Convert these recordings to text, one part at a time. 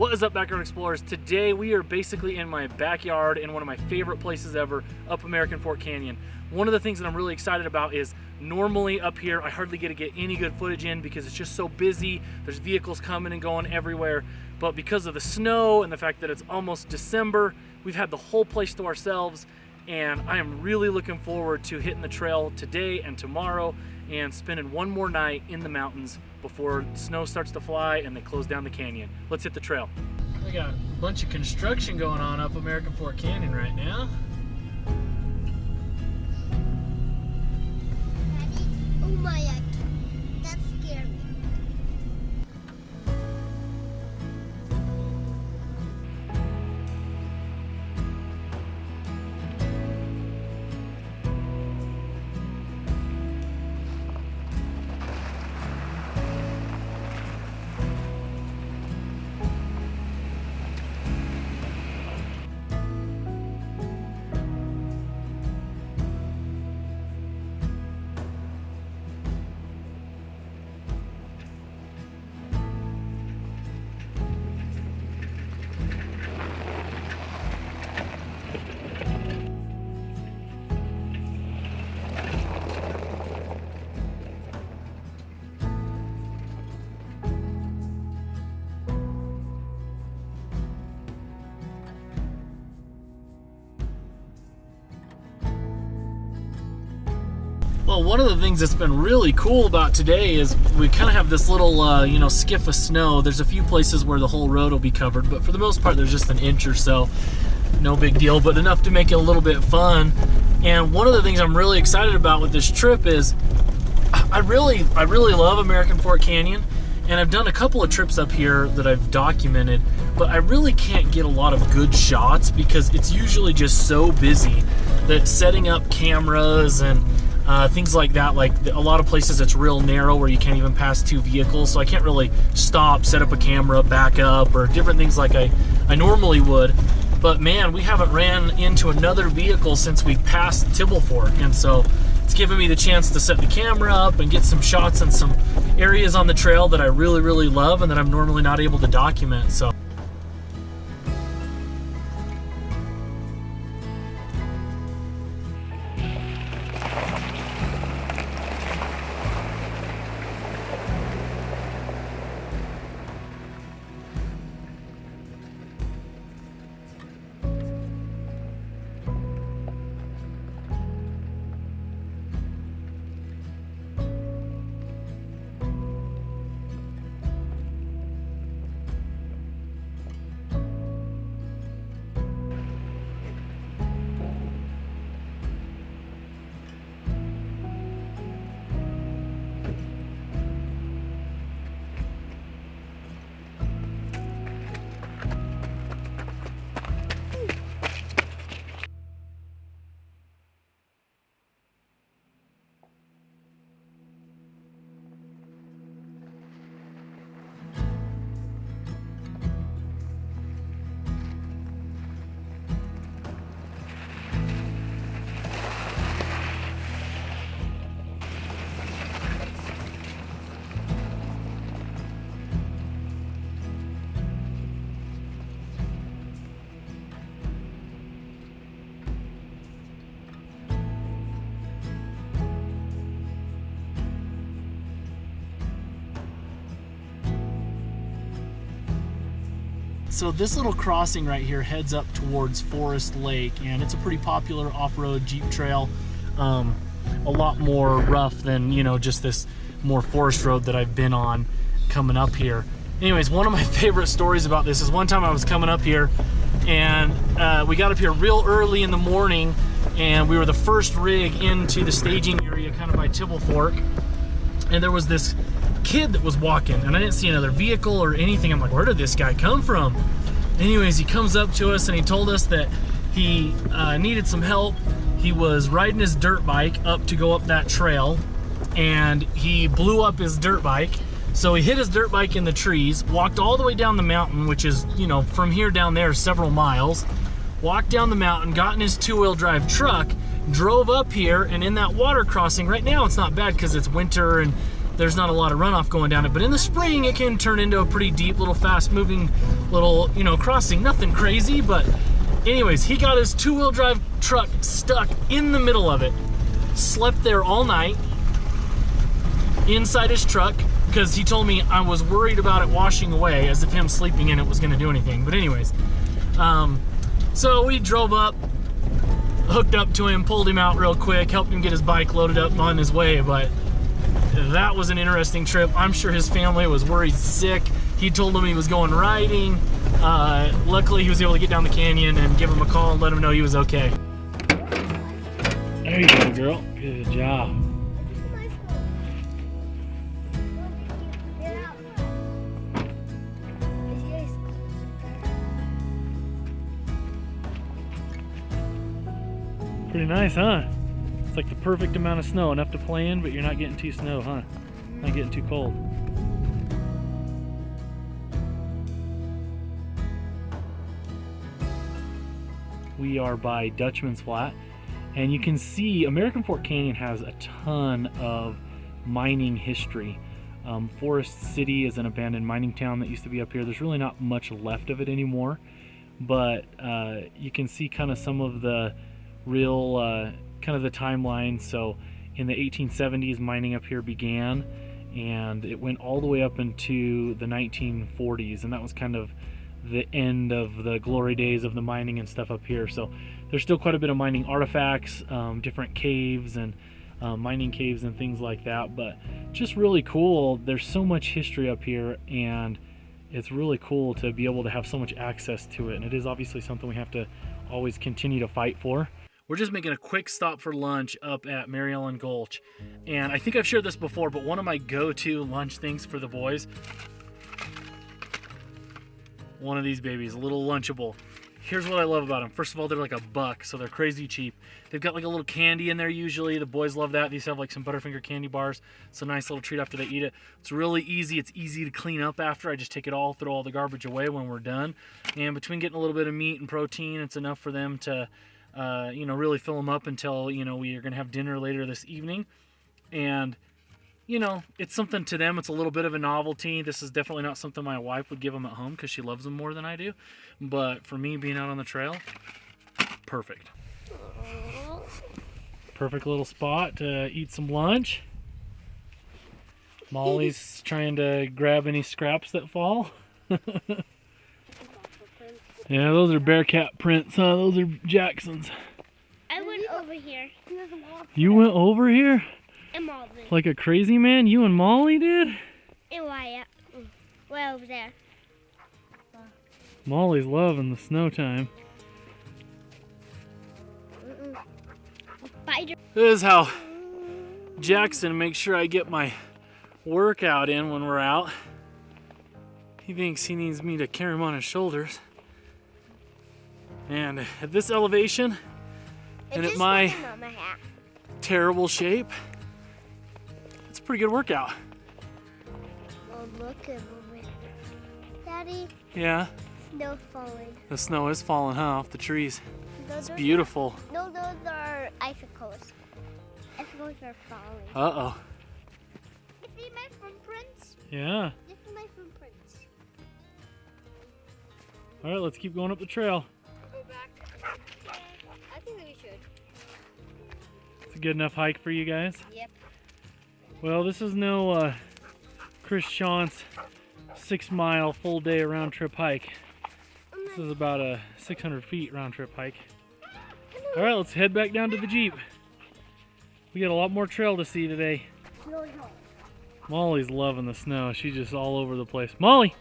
What is up, Backyard Explorers? Today we are basically in my backyard in one of my favorite places ever, up American Fork Canyon. One of the things that I'm really excited about is normally up here I hardly get any good footage in because it's just so busy. There's vehicles coming and going everywhere. But because of the snow and the fact that it's almost December, we've had the whole place to ourselves, and I am really looking forward to hitting the trail today and tomorrow and spending one more night in the mountains before snow starts to fly and they close down the canyon. Let's hit the trail. We got a bunch of construction going on up American Fork Canyon right now. Daddy? Oh my God, that's scary. Well, one of the things that's been really cool about today is we kind of have this little, skiff of snow. There's a few places where the whole road will be covered, but for the most part, there's just an inch or so. No big deal, but enough to make it a little bit fun. And one of the things I'm really excited about with this trip is I really love American Fork Canyon, and I've done a couple of trips up here that I've documented, but I really can't get a lot of good shots because it's usually just so busy that setting up cameras and things like that, like a lot of places it's real narrow where you can't even pass two vehicles, so I can't really stop, set up a camera, back up, or different things like I normally would. But man, we haven't ran into another vehicle since we passed Tibble Fork, and so it's given me the chance to set the camera up and get some shots in some areas on the trail that I really love and that I'm normally not able to document. So So this little crossing right here heads up towards Forest Lake, and it's a pretty popular off-road Jeep trail. A lot more rough than, just this more forest road that I've been on coming up here. Anyways, one of my favorite stories about this is one time I was coming up here, and we got up here real early in the morning, and we were the first rig into the staging area kind of by Tibble Fork, and there was this kid that was walking, and I didn't see another vehicle or anything. I'm like, where did this guy come from? Anyways, he comes up to us and he told us that he needed some help. He was riding his dirt bike up to go up that trail, and he blew up his dirt bike. So he hit his dirt bike in the trees, walked all the way down the mountain, which is, from here down there several miles, walked down the mountain, got in his two-wheel drive truck, drove up here, and in that water crossing, right now it's not bad because it's winter and there's not a lot of runoff going down it. But in the spring, it can turn into a pretty deep, little fast-moving little, you know, crossing. Nothing crazy, but anyways, he got his two-wheel drive truck stuck in the middle of it. Slept there all night inside his truck because he told me I was worried about it washing away, as if him sleeping in it was going to do anything. But anyways, so we drove up, hooked up to him, pulled him out real quick, helped him get his bike loaded up on his way. But that was an interesting trip. I'm sure his family was worried sick. He told them he was going riding. Luckily, he was able to get down the canyon and give him a call and let him know he was okay. There you go, girl. Good job. Pretty nice, huh? It's like the perfect amount of snow, enough to play in, but you're not getting too snow, huh? Not getting too cold. We are by Dutchman's Flat, and you can see American Fork Canyon has a ton of mining history. Forest City is an abandoned mining town that used to be up here. There's really not much left of it anymore, but you can see kind of some of the real kind of the timeline. So in the 1870s, mining up here began, and it went all the way up into the 1940s, and that was kind of the end of the glory days of the mining and stuff up here. So there's still quite a bit of mining artifacts, different caves and mining caves and things like that, but just really cool. There's so much history up here, and it's really cool to be able to have so much access to it, and it is obviously something we have to always continue to fight for. We're just making a quick stop for lunch up at Mary Ellen Gulch, and I think I've shared this before, but one of my go-to lunch things for the boys, one of these babies, a little Lunchable. Here's what I love about them. First of all, they're like $1, so they're crazy cheap. They've got like a little candy in there usually. The boys love that. These have like some Butterfinger candy bars. It's a nice little treat after they eat it. It's really easy. It's easy to clean up after. I just take it all, throw all the garbage away when we're done. And between getting a little bit of meat and protein, it's enough for them to, you know, really fill them up until, you know, we are going to have dinner later this evening. And you know, it's something to them. It's a little bit of a novelty. This is definitely not something my wife would give them at home because she loves them more than I do. But for me, being out on the trail, perfect. Perfect little spot to eat some lunch. Molly's trying to grab any scraps that fall. Yeah, those are Bearcat prints, huh? Those are Jackson's. I went over here. You went over here? And Molly. Like a crazy man? You and Molly did? And Wyatt. Way over there. Molly's loving the snow time. Spider. This is how Jackson makes sure I get my workout in when we're out. He thinks he needs me to carry him on his shoulders. And at this elevation, and at my terrible shape, it's a pretty good workout. Oh, look at it. Daddy? Yeah? Snow falling. The snow is falling, huh, off the trees. Those It's beautiful. No, those are icicles. Icicles are falling. Uh-oh. You see my footprints? Yeah. This is my footprints. All right, let's keep going up the trail. Go back. I think we should. It's a good enough hike for you guys? Yep. Well, this is no Chris Shantz 6-mile full day round trip hike. This is about a 600 feet round trip hike. All right, let's head back down to the Jeep. We got a lot more trail to see today. Molly's loving the snow. She's just all over the place. Molly!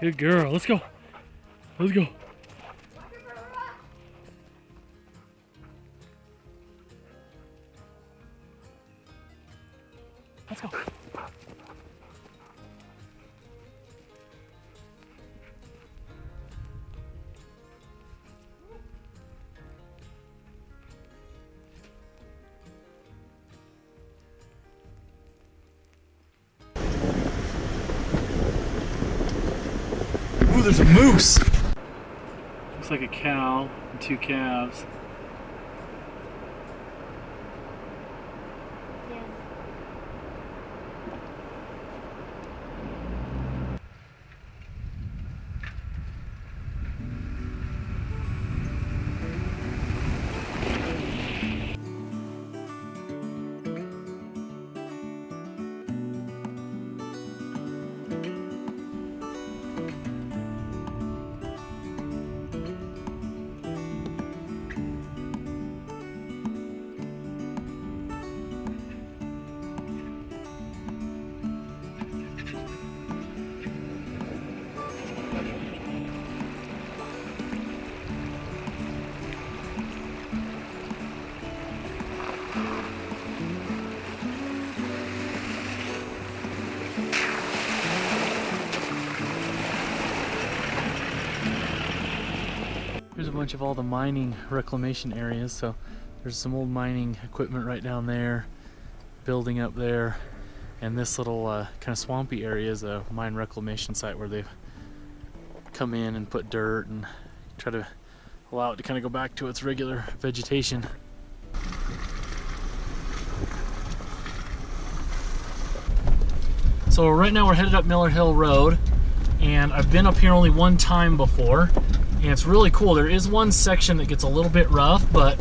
Good girl. Let's go. Let's go. Let's go. Ooh, there's a moose. Looks like a cow and 2 calves. bunch of all the mining reclamation areas. So there's some old mining equipment right down there, building up there, and this little kind of swampy area is a mine reclamation site where they've come in and put dirt and try to allow it to kind of go back to its regular vegetation. So right now we're headed up Miller Hill Road, and I've been up here only one time before, and it's really cool. There is one section that gets a little bit rough, but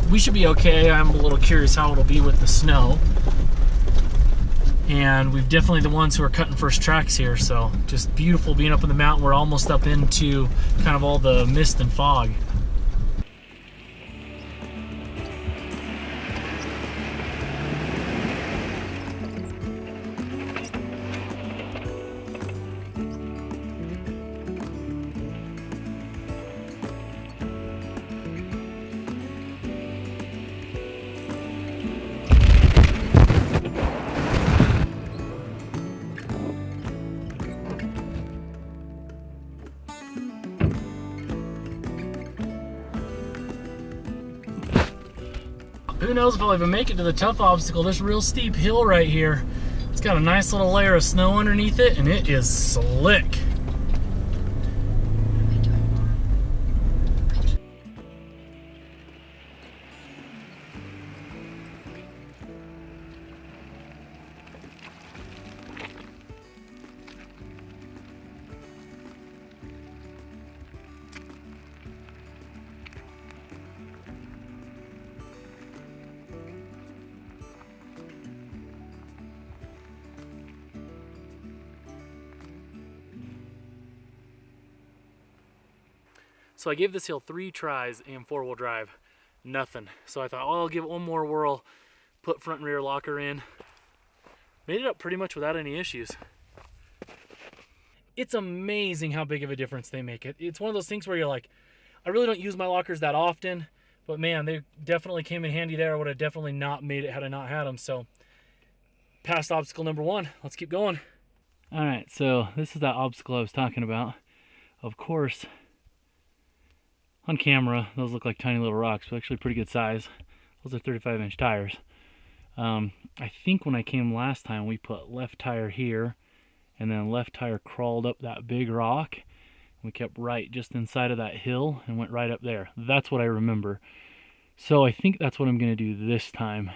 we should be okay. I'm a little curious how it'll be with the snow. And we've definitely the ones who are cutting first tracks here, so just beautiful being up in the mountain. We're almost up into kind of all the mist and fog. Who knows if I'll even make it to the tough obstacle. This real steep hill right here, it's got a nice little layer of snow underneath it, and it is slick. So I gave this hill 3 tries in 4-wheel drive, nothing. So I thought, oh, I'll give it one more whirl, put front and rear locker in. Made it up pretty much without any issues. It's amazing how big of a difference they make. It's one of those things where you're like, I really don't use my lockers that often, but man, they definitely came in handy there. I would have definitely not made it had I not had them. So past obstacle number 1, let's keep going. All right, so this is that obstacle I was talking about. Of course, on camera, those look like tiny little rocks, but actually pretty good size. Those are 35-inch tires. I think when I came last time, we put left tire here, and then left tire crawled up that big rock. We kept right just inside of that hill and went right up there. That's what I remember. So I think that's what I'm going to do this time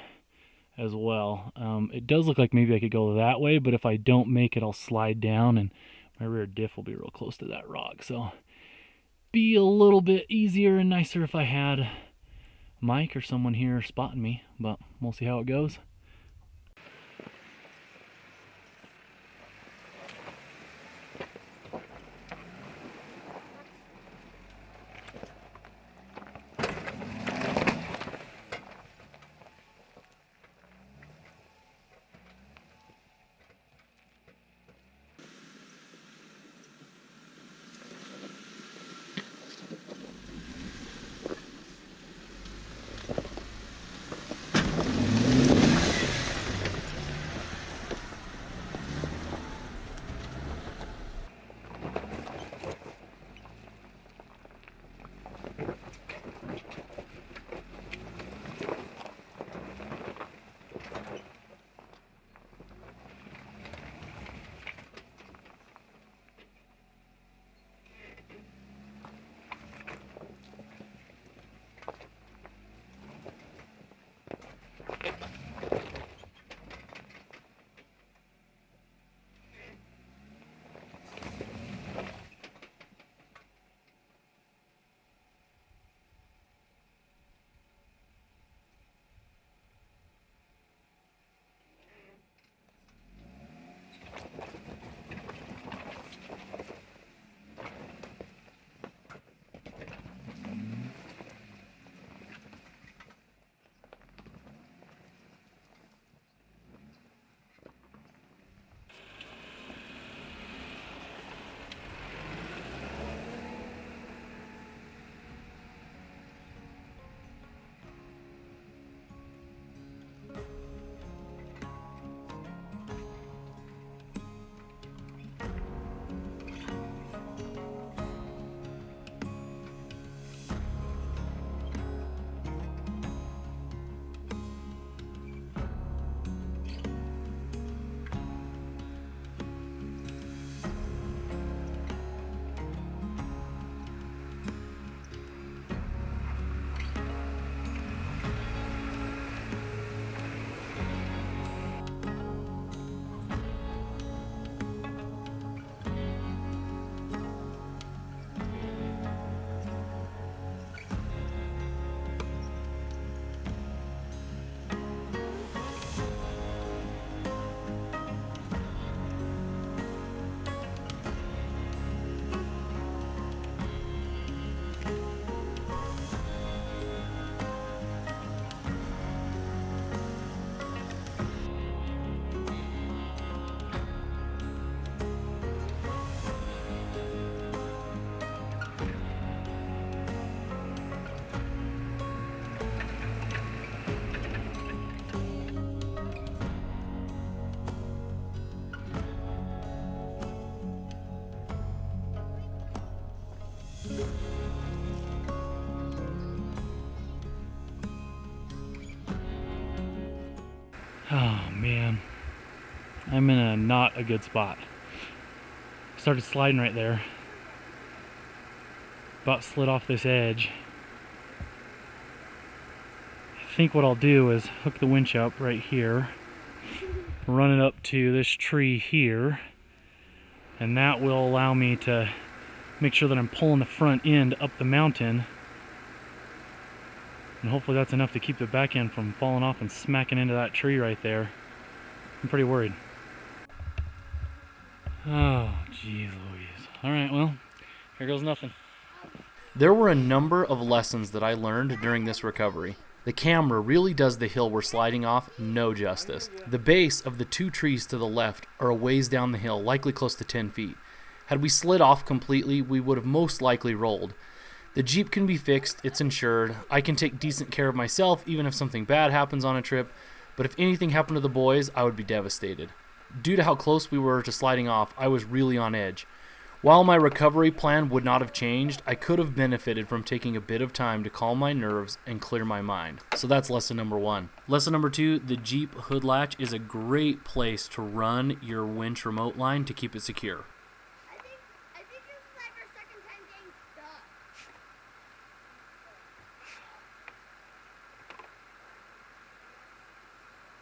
as well. It does look like maybe I could go that way, but if I don't make it, I'll slide down, and my rear diff will be real close to that rock. So be a little bit easier and nicer if I had Mike or someone here spotting me, but we'll see how it goes. Oh man, I'm in not a good spot. Started sliding right there. About slid off this edge. I think what I'll do is hook the winch up right here, run it up to this tree here, and that will allow me to make sure that I'm pulling the front end up the mountain, and hopefully that's enough to keep the back end from falling off and smacking into that tree right there. I'm pretty worried. Oh, geez Louise. Alright, well, here goes nothing. There were a number of lessons that I learned during this recovery. The camera really does the hill we're sliding off no justice. The base of the two trees to the left are a ways down the hill, likely close to 10 feet. Had we slid off completely, we would have most likely rolled. The Jeep can be fixed, it's insured. I can take decent care of myself even if something bad happens on a trip, but if anything happened to the boys, I would be devastated. Due to how close we were to sliding off, I was really on edge. While my recovery plan would not have changed, I could have benefited from taking a bit of time to calm my nerves and clear my mind. So that's lesson number 1. Lesson number 2, the Jeep hood latch is a great place to run your winch remote line to keep it secure. I think this is like our second time getting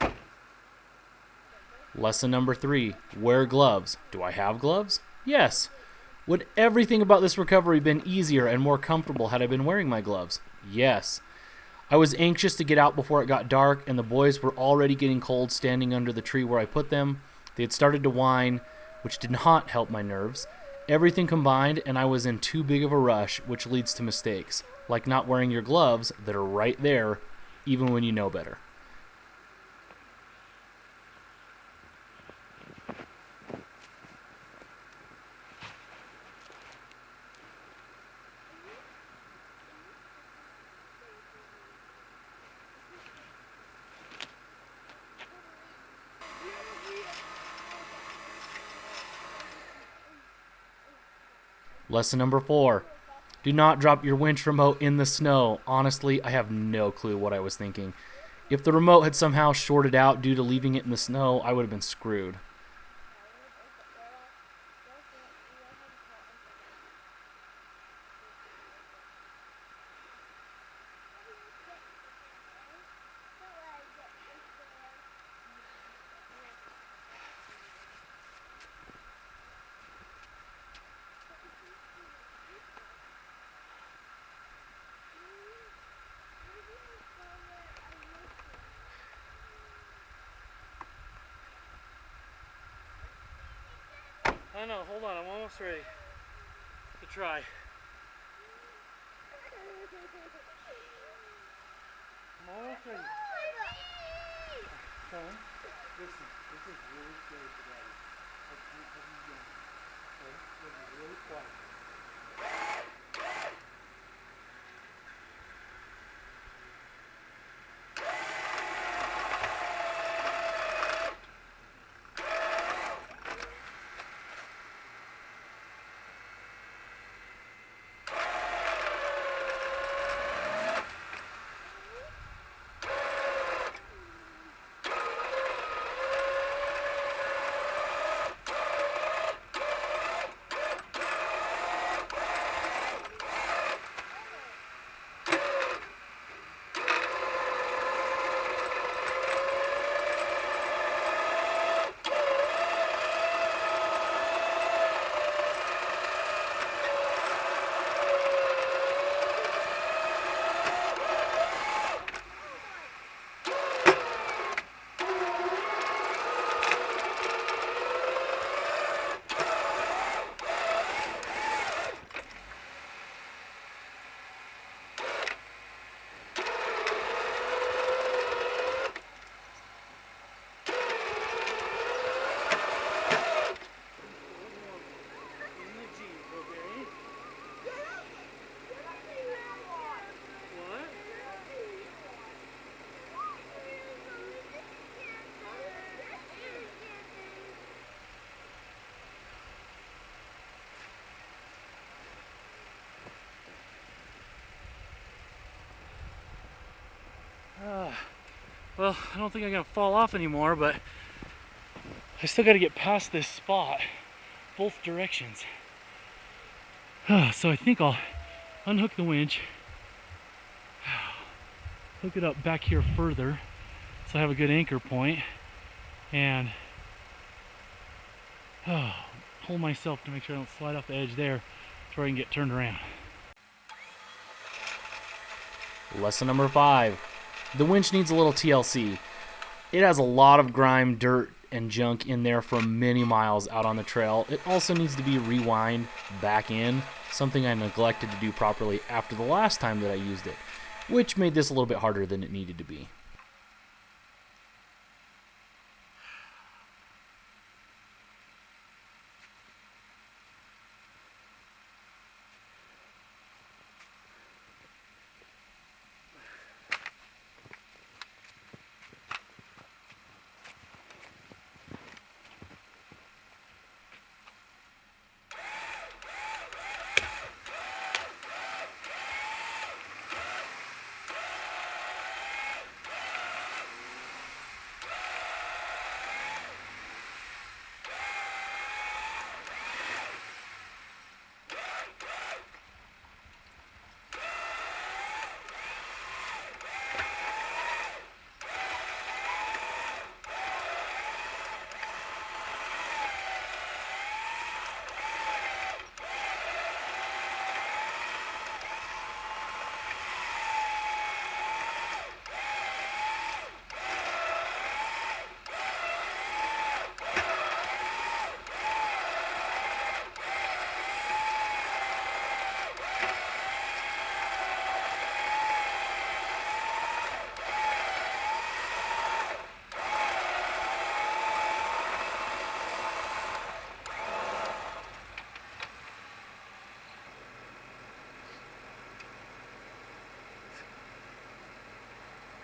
stuck. Lesson number 3, wear gloves. Do I have gloves? Yes. Would everything about this recovery been easier and more comfortable had I been wearing my gloves? Yes. I was anxious to get out before it got dark, and the boys were already getting cold standing under the tree where I put them. They had started to whine, which did not help my nerves. Everything combined, and I was in too big of a rush, which leads to mistakes, like not wearing your gloves that are right there, even when you know better. Lesson number 4, do not drop your winch remote in the snow. Honestly, I have no clue what I was thinking. If the remote had somehow shorted out due to leaving it in the snow, I would have been screwed. I know, hold on, I'm almost ready to try. I'm almost ready. Son, listen, this is really scary for Daddy. I can't have you yell. Okay? You'll be really quiet. Well, I don't think I'm gonna fall off anymore, but I still gotta get past this spot, both directions. So I think I'll unhook the winch, hook it up back here further so I have a good anchor point, and hold myself to make sure I don't slide off the edge there so I can get turned around. Lesson number 5. The winch needs a little TLC. It has a lot of grime, dirt, and junk in there from many miles out on the trail. It also needs to be rewind back in, something I neglected to do properly after the last time that I used it, which made this a little bit harder than it needed to be.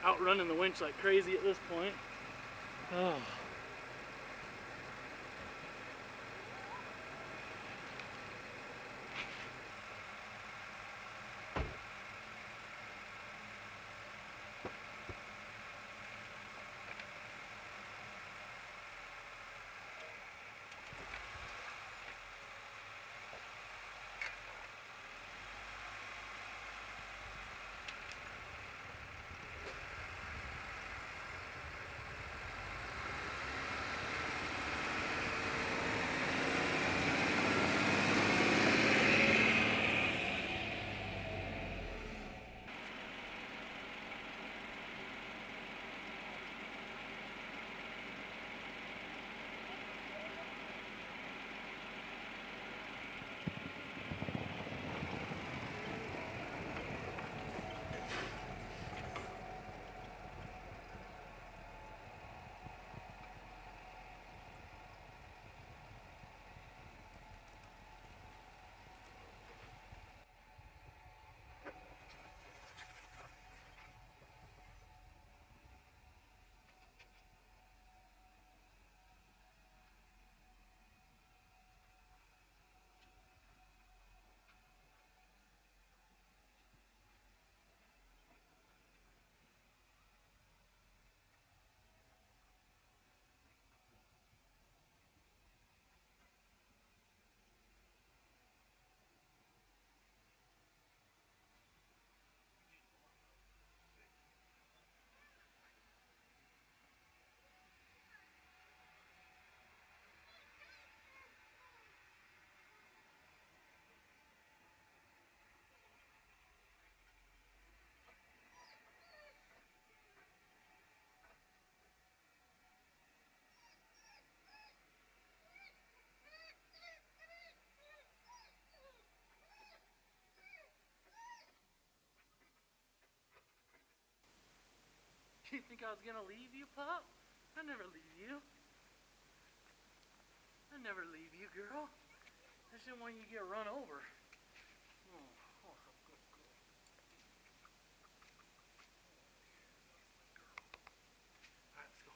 Outrunning the winch like crazy at this point. Oh. You think I was gonna leave you, pup? I never leave you. I never leave you, girl. I just didn't want you to get run over. Oh, good girl. Alright, let's go.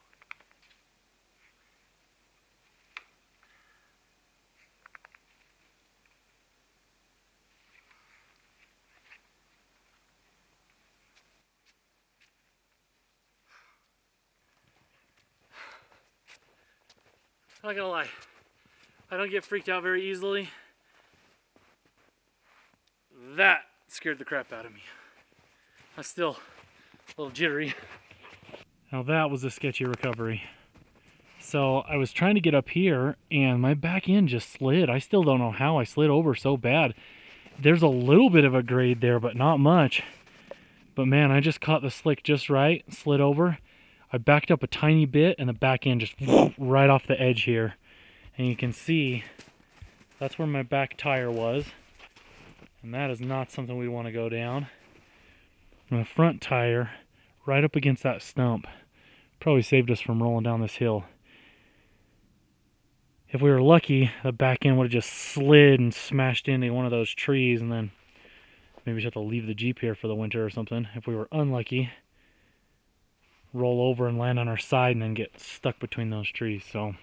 I'm not gonna lie, I don't get freaked out very easily. That scared the crap out of me. I'm still a little jittery. Now that was a sketchy recovery. So I was trying to get up here and my back end just slid. I still don't know how I slid over so bad. There's a little bit of a grade there, but not much. But man, I just caught the slick just right, slid over. I backed up a tiny bit and the back end just right off the edge here. And you can see that's where my back tire was. And that is not something we want to go down. And the front tire right up against that stump probably saved us from rolling down this hill. If we were lucky, the back end would have just slid and smashed into one of those trees, and then maybe we just have to leave the Jeep here for the winter or something. If we were unlucky, roll over and land on our side and then get stuck between those trees. So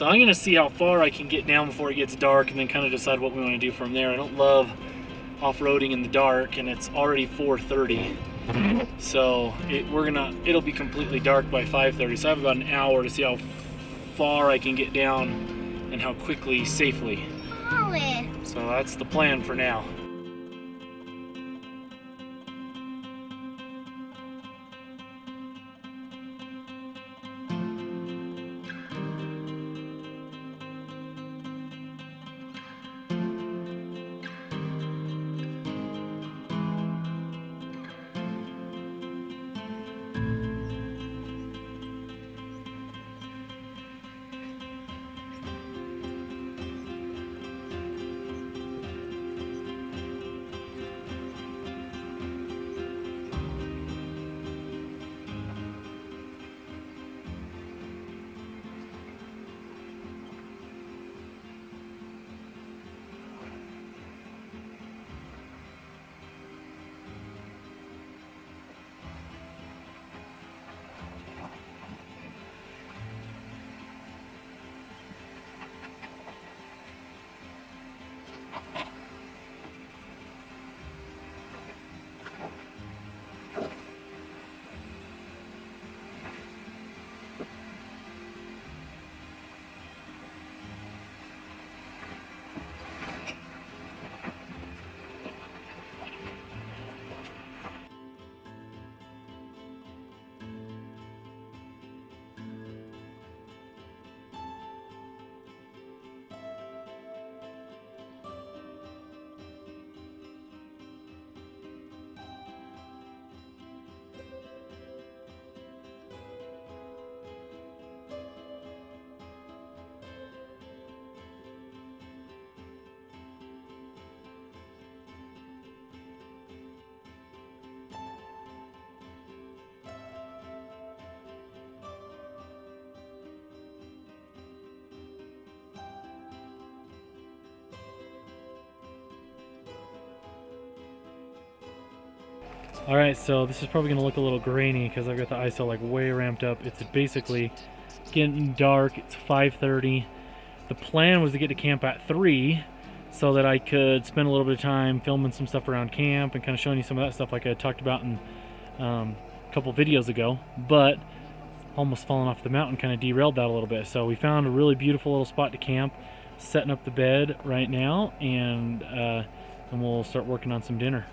I'm going to see how far I can get down before it gets dark and then kind of decide what we want to do from there. I don't love off-roading in the dark, and it's already 4:30. So it'll be completely dark by 5:30. So I have about an hour to see how far I can get down and how quickly safely. So that's the plan for now. Alright, so this is probably going to look a little grainy because I've got the ISO like way ramped up. It's basically getting dark. It's 5:30. The plan was to get to camp at 3 so that I could spend a little bit of time filming some stuff around camp and kind of showing you some of that stuff like I talked about in a couple videos ago. But almost falling off the mountain kind of derailed that a little bit. So we found a really beautiful little spot to camp, setting up the bed right now, and we'll start working on some dinner.